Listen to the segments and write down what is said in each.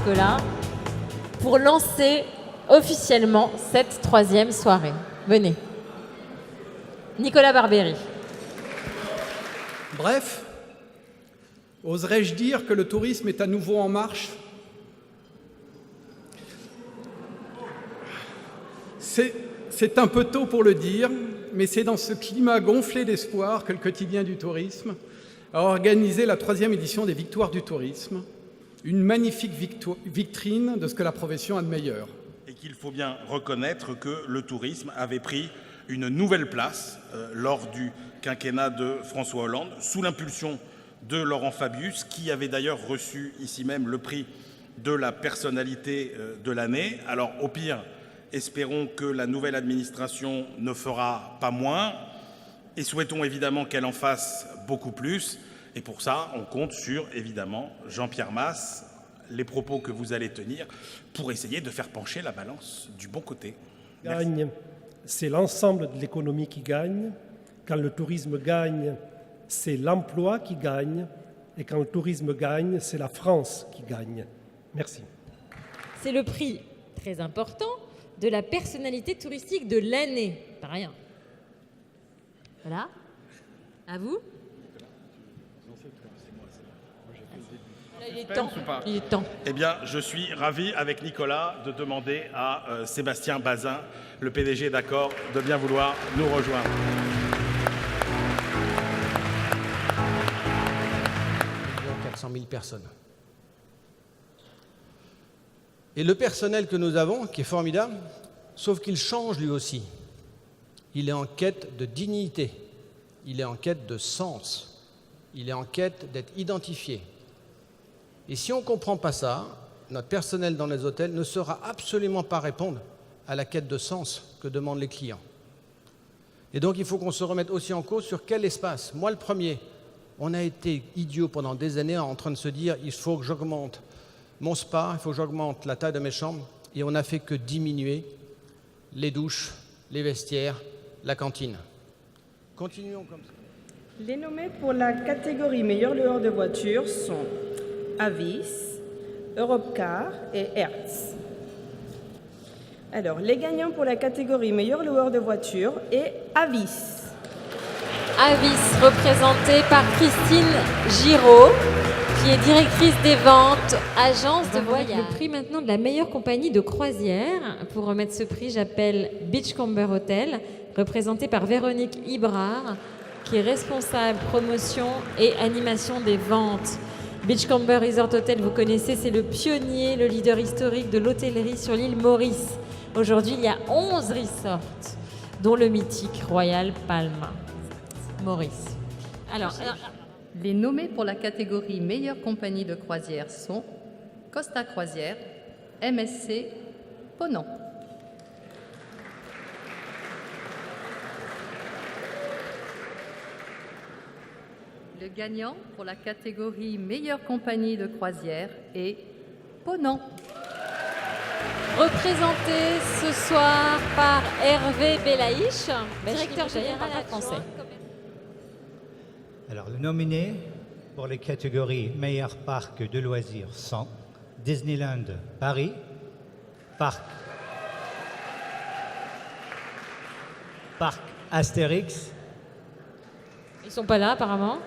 Nicolas, pour lancer officiellement cette 3e soirée. Venez. Nicolas Barbéry. Bref, oserais-je dire que le tourisme est à nouveau en marche? C'est un peu tôt pour le dire, mais c'est dans ce climat gonflé d'espoir que le quotidien du tourisme a organisé la 3e édition des Victoires du tourisme, une magnifique vitrine de ce que la profession a de meilleur. Et qu'il faut bien reconnaître que le tourisme avait pris une nouvelle place lors du quinquennat de François Hollande, sous l'impulsion de Laurent Fabius, qui avait d'ailleurs reçu ici même le prix de la personnalité de l'année. Alors au pire, espérons que la nouvelle administration ne fera pas moins et souhaitons évidemment qu'elle en fasse beaucoup plus. Et pour ça, on compte sur, évidemment, Jean-Pierre Mas, les propos que vous allez tenir pour essayer de faire pencher la balance du bon côté. Gagne, c'est l'ensemble de l'économie qui gagne. Quand le tourisme gagne, c'est l'emploi qui gagne. Et quand le tourisme gagne, c'est la France qui gagne. Merci. C'est le prix très important de la personnalité touristique de l'année. Pas rien. Voilà. À vous. Il est temps. Il est temps. Eh bien, je suis ravi, avec Nicolas, de demander à Sébastien Bazin, le PDG d'Accor, de bien vouloir nous rejoindre. – 400 000 personnes. Et le personnel que nous avons, qui est formidable, sauf qu'il change lui aussi. Il est en quête de dignité, il est en quête de sens, il est en quête d'être identifié. Et si on ne comprend pas ça, notre personnel dans les hôtels ne saura absolument pas répondre à la quête de sens que demandent les clients. Et donc il faut qu'on se remette aussi en cause sur quel espace. Moi le premier, on a été idiots pendant des années en train de se dire il faut que j'augmente mon spa, il faut que j'augmente la taille de mes chambres, et on n'a fait que diminuer les douches, les vestiaires, la cantine. Continuons comme ça. Les nommés pour la catégorie meilleur loueur de voitures sont Avis, Europcar et Hertz. Alors, les gagnants pour la catégorie meilleur loueur de voitures est Avis. Avis, représenté par Christine Giraud, qui est directrice des ventes, agence de voyage. Le prix maintenant de la meilleure compagnie de croisière. Pour remettre ce prix, j'appelle Beachcomber Hotel, représenté par Véronique Ibrard, qui est responsable promotion et animation des ventes. Beachcomber Resort Hotel, vous connaissez, c'est le pionnier, le leader historique de l'hôtellerie sur l'île Maurice. Aujourd'hui, il y a 11 resorts, dont le mythique Royal Palma Maurice. Alors, les nommés pour la catégorie meilleure compagnie de croisière sont Costa Croisière, MSC, Ponant. Le gagnant pour la catégorie meilleure compagnie de croisière est Ponant. représenté ce soir par Hervé Belaïch, directeur général français. Alors, le nominé pour les catégories meilleur parc de loisirs sont Disneyland Paris, Parc Astérix. Ils sont pas là apparemment.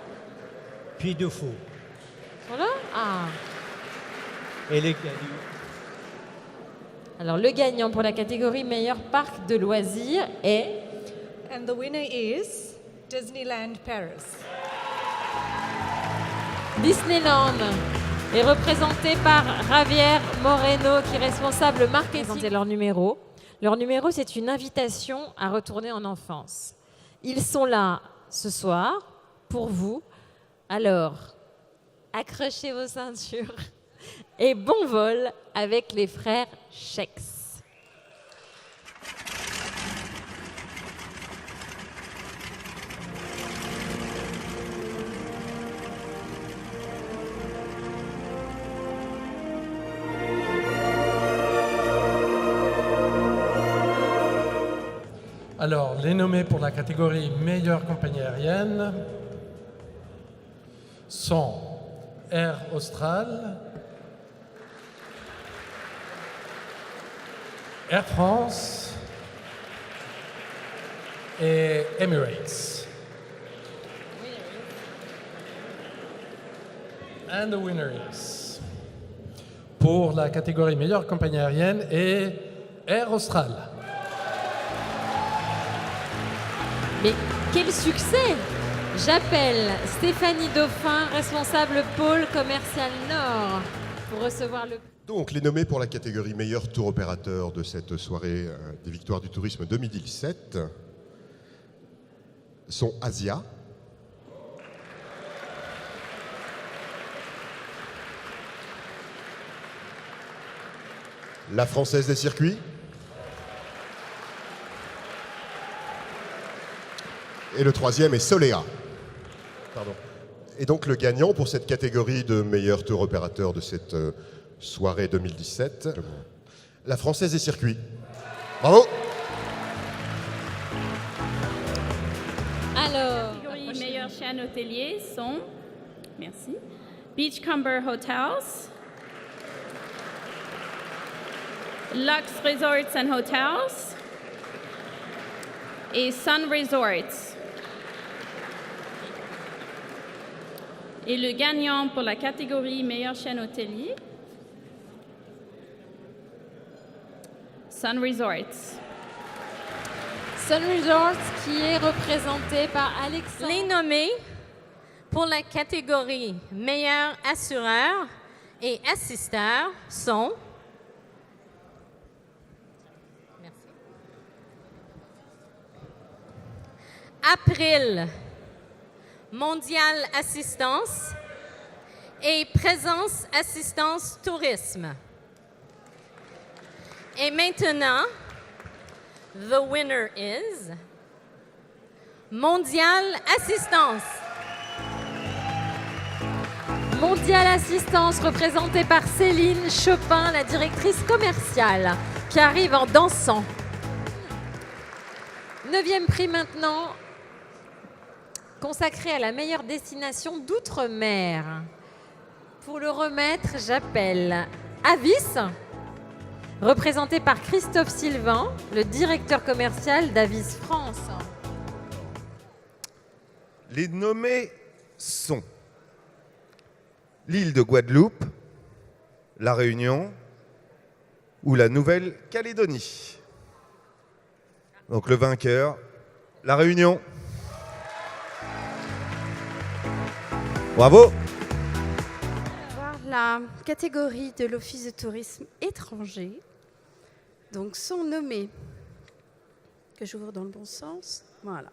Puy du Fou. Ils sont là? Ah. Et les gagnants. Alors le gagnant pour la catégorie meilleur parc de loisirs est... And the winner is Disneyland Paris. Disneyland est représenté par Javier Moreno, qui est responsable marketing. C'est leur numéro. Leur numéro, c'est une invitation à retourner en enfance. Ils sont là ce soir pour vous. Alors, accrochez vos ceintures et bon vol avec les frères Schex. Alors, les nommés pour la catégorie meilleure compagnie aérienne sont Air Austral, Air France et Emirates. And the winner is, pour la catégorie meilleure compagnie aérienne, est Air Austral. Mais quel succès! J'appelle Stéphanie Dauphin, responsable pôle commercial Nord, pour recevoir le... Donc, les nommés pour la catégorie meilleur tour opérateur de cette soirée des Victoires du Tourisme 2017 sont Asia, la Française des circuits, et le troisième est Solea. Pardon. Et donc le gagnant pour cette catégorie de meilleur tour opérateur de cette soirée 2017, la Française des circuits. Bravo. Alors, les catégories meilleure chaîne hôtelier sont, merci, Beachcomber Hotels, Lux Resorts and Hotels et Sun Resorts. Et le gagnant pour la catégorie meilleure chaîne hôtelier, Sun Resorts. Sun Resorts qui est représenté par Alexandre. Les nommés pour la catégorie meilleur assureur et assisteur sont April, Mondial Assistance et Présence Assistance Tourisme. Et maintenant, the winner is Mondial Assistance. Mondial Assistance représentée par Céline Chopin, la directrice commerciale, qui arrive en dansant. 9e prix maintenant, consacré à la meilleure destination d'outre-mer. Pour le remettre, j'appelle Avis, représenté par Christophe Sylvain, le directeur commercial d'Avis France. Les nommés sont l'île de Guadeloupe, la Réunion ou la Nouvelle-Calédonie. Donc le vainqueur, la Réunion. Bravo. Voir la catégorie de l'Office de tourisme étranger. Donc sont nommés, que j'ouvre dans le bon sens, voilà,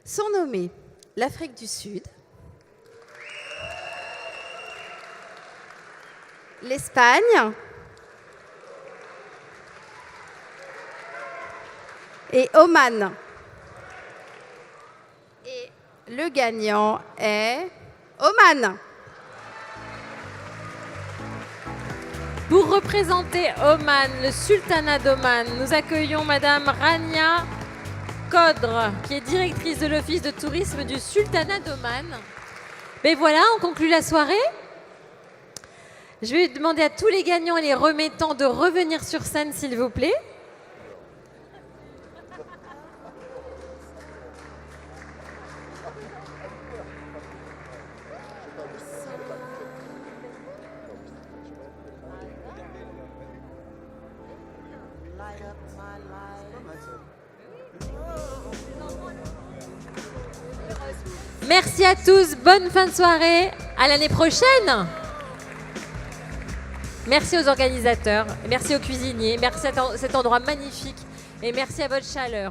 sont nommés l'Afrique du Sud, l'Espagne et Oman. Et le gagnant est Oman. Pour représenter Oman, le sultanat d'Oman, nous accueillons Madame Rania Kodre, qui est directrice de l'Office de tourisme du sultanat d'Oman. Mais voilà, on conclut la soirée. Je vais demander à tous les gagnants et les remettants de revenir sur scène, s'il vous plaît. Merci à tous, bonne fin de soirée, à l'année prochaine. Merci aux organisateurs, merci aux cuisiniers, merci à cet endroit magnifique et merci à votre chaleur.